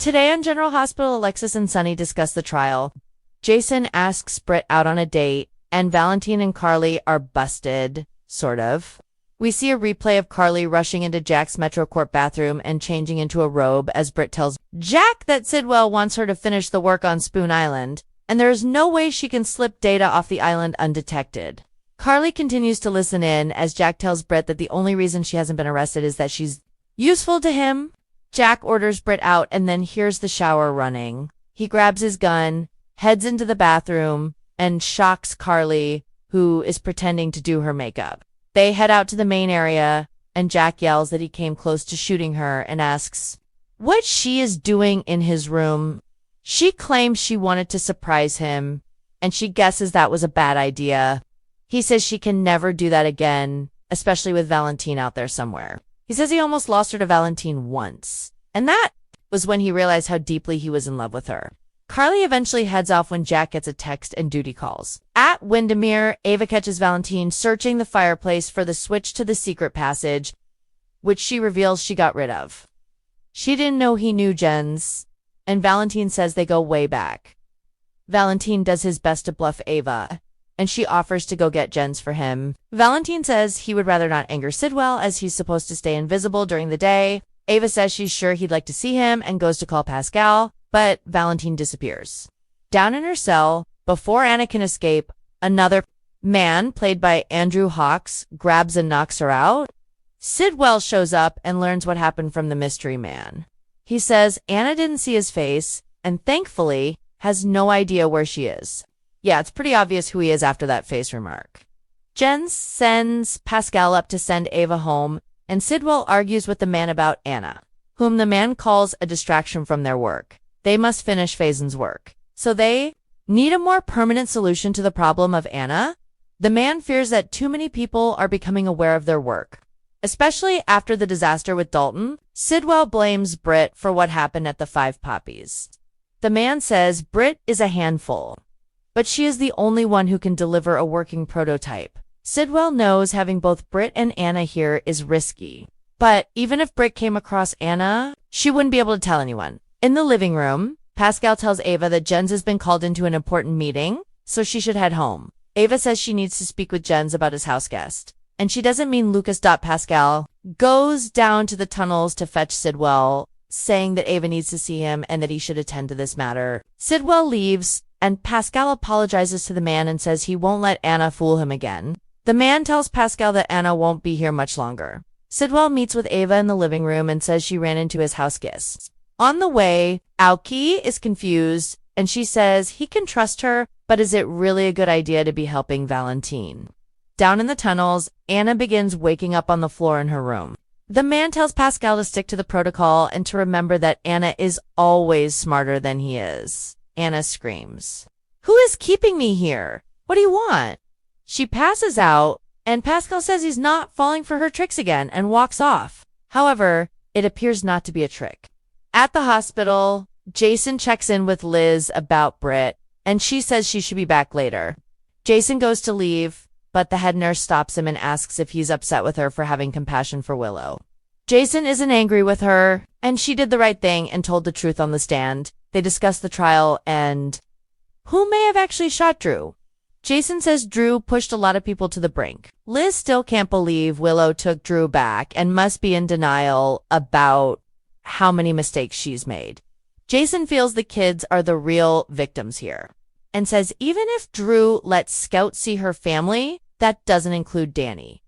Today on General Hospital, Alexis and Sunny discuss the trial. Jason asks Britt out on a date, and Valentine and Carly are busted, sort of. We see a replay of Carly rushing into Jack's Metro Court bathroom and changing into a robe as Britt tells Jack that Sidwell wants her to finish the work on Spoon Island, and there is no way she can slip data off the island undetected. Carly continues to listen in as Jack tells Britt that the only reason she hasn't been arrested is that she's useful to him. Jack orders Britt out and then hears the shower running. He grabs his gun, heads into the bathroom, and shocks Carly, who is pretending to do her makeup. They head out to the main area, and Jack yells that he came close to shooting her and asks what she is doing in his room. She claims she wanted to surprise him, and she guesses that was a bad idea. He says she can never do that again, especially with Valentine out there somewhere. He says he almost lost her to Valentine once, and that was when he realized how deeply he was in love with her. Carly eventually heads off when Jack gets a text and duty calls. At Windermere, Ava catches Valentine searching the fireplace for the switch to the secret passage, which she reveals she got rid of. She didn't know he knew Jens, and Valentine says they go way back. Valentine does his best to bluff Ava, and she offers to go get Jens for him. Valentine says he would rather not anger Sidwell as he's supposed to stay invisible during the day. Ava says she's sure he'd like to see him and goes to call Pascal, but Valentine disappears. Down in her cell, before Anna can escape, another man, played by Andrew Hawks, grabs and knocks her out. Sidwell shows up and learns what happened from the mystery man. He says Anna didn't see his face and thankfully has no idea where she is. Yeah, it's pretty obvious who he is after that face remark. Jens sends Pascal up to send Ava home, and Sidwell argues with the man about Anna, whom the man calls a distraction from their work. They must finish Faison's work. So they need a more permanent solution to the problem of Anna. The man fears that too many people are becoming aware of their work, especially after the disaster with Dalton. Sidwell blames Britt for what happened at the Five Poppies. The man says Britt is a handful, but she is the only one who can deliver a working prototype. Sidwell knows having both Britt and Anna here is risky, but even if Britt came across Anna, she wouldn't be able to tell anyone. In the living room, Pascal tells Ava that Jens has been called into an important meeting, so she should head home. Ava says she needs to speak with Jens about his house guest, and she doesn't mean Lucas. Pascal goes down to the tunnels to fetch Sidwell, saying that Ava needs to see him and that he should attend to this matter. Sidwell leaves, and Pascal apologizes to the man and says he won't let Anna fool him again. The man tells Pascal that Anna won't be here much longer. Sidwell meets with Ava in the living room and says she ran into his house guests. On the way, Aoki is confused, and she says he can trust her, but is it really a good idea to be helping Valentine? Down in the tunnels, Anna begins waking up on the floor in her room. The man tells Pascal to stick to the protocol and to remember that Anna is always smarter than he is. Anna screams, "Who is keeping me here? What do you want?" She passes out, and Pascal says he's not falling for her tricks again and walks off. However, it appears not to be a trick. At the hospital, Jason checks in with Liz about Britt, and she says she should be back later. Jason goes to leave, but the head nurse stops him and asks if he's upset with her for having compassion for Willow. Jason isn't angry with her, and she did the right thing and told the truth on the stand. They discuss the trial and who may have actually shot Drew. Jason says Drew pushed a lot of people to the brink. Liz still can't believe Willow took Drew back and must be in denial about how many mistakes she's made. Jason feels the kids are the real victims here and says even if Drew lets Scout see her family, that doesn't include Danny.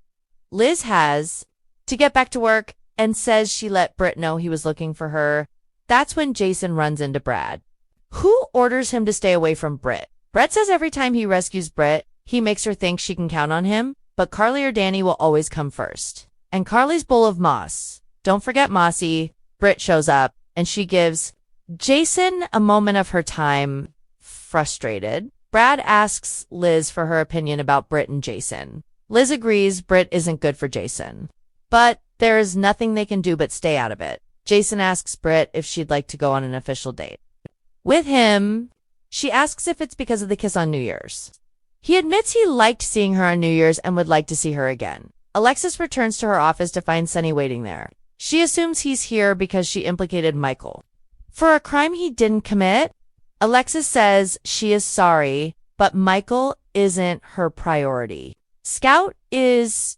Liz has to get back to work and says she let Britt know he was looking for her. That's when Jason runs into Brad, who orders him to stay away from Britt. Brett says every time he rescues Britt, he makes her think she can count on him, but Carly or Danny will always come first. And Carly's bowl of moss. Don't forget Mossy. Britt shows up, and she gives Jason a moment of her time, frustrated. Brad asks Liz for her opinion about Britt and Jason. Liz agrees Britt isn't good for Jason, but there is nothing they can do but stay out of it. Jason asks Britt if she'd like to go on an official date with him. She asks if it's because of the kiss on New Year's. He admits he liked seeing her on New Year's and would like to see her again. Alexis returns to her office to find Sunny waiting there. She assumes he's here because she implicated Michael. for a crime he didn't commit. Alexis says she is sorry, but Michael isn't her priority. Scout is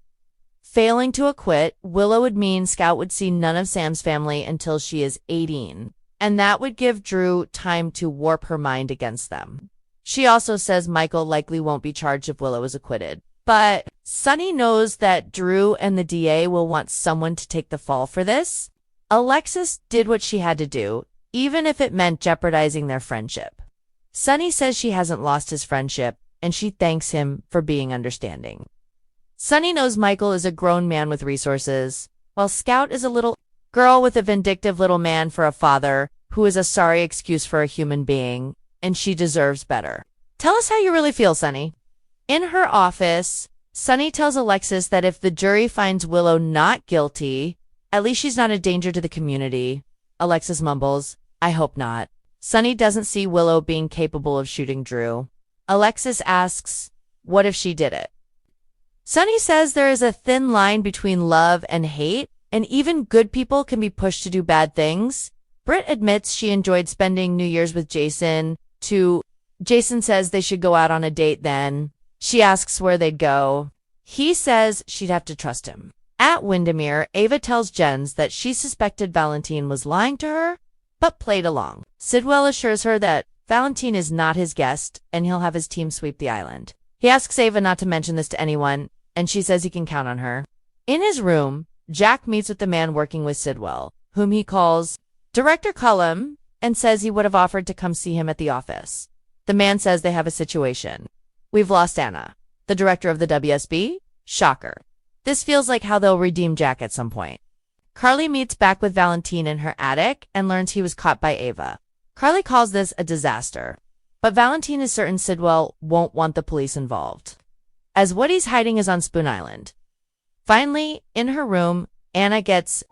failing to acquit. Willow would mean Scout would see none of Sam's family until she is 18, and that would give Drew time to warp her mind against them. She also says Michael likely won't be charged if Willow is acquitted. But Sonny knows that Drew and the DA will want someone to take the fall for this. Alexis did what she had to do, even if it meant jeopardizing their friendship. Sonny says she hasn't lost his friendship, and she thanks him for being understanding. Sonny knows Michael is a grown man with resources, while Scout is a little girl with a vindictive little man for a father who is a sorry excuse for a human being, and she deserves better. Tell us how you really feel, Sonny. In her office, Sonny tells Alexis that if the jury finds Willow not guilty, at least she's not a danger to the community. Alexis mumbles, I hope not. Sonny doesn't see Willow being capable of shooting Drew. Alexis asks, what if she did it? Sonny says there is a thin line between love and hate, and even good people can be pushed to do bad things. Britt admits she enjoyed spending New Year's with Jason. Jason says they should go out on a date then. She asks where they'd go. He says she'd have to trust him. At Windermere, Ava tells Jens that she suspected Valentine was lying to her, but played along. Sidwell assures her that Valentine is not his guest, and he'll have his team sweep the island. He asks Ava not to mention this to anyone, and she says he can count on her. In his room, Jack meets with the man working with Sidwell, whom he calls Director Cullum, and says he would have offered to come see him at the office. The man says they have a situation. We've lost Anna, the director of the WSB. Shocker. This feels like how they'll redeem Jack at some point. Carly meets back with Valentine in her attic and learns he was caught by Ava. Carly calls this a disaster, but Valentine is certain Sidwell won't want the police involved, as what he's hiding is on Spoon Island. Finally, in her room, Anna gets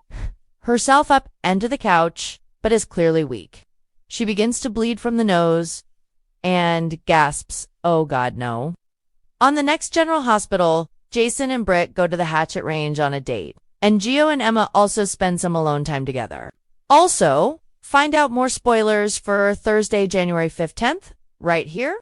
herself up onto the couch, but is clearly weak. She begins to bleed from the nose and gasps, oh God, no. On the next General Hospital, Jason and Britt go to the hatchet range on a date, and Gio and Emma also spend some alone time together. Also, find out more spoilers for Thursday, January 5th, 10th, right here.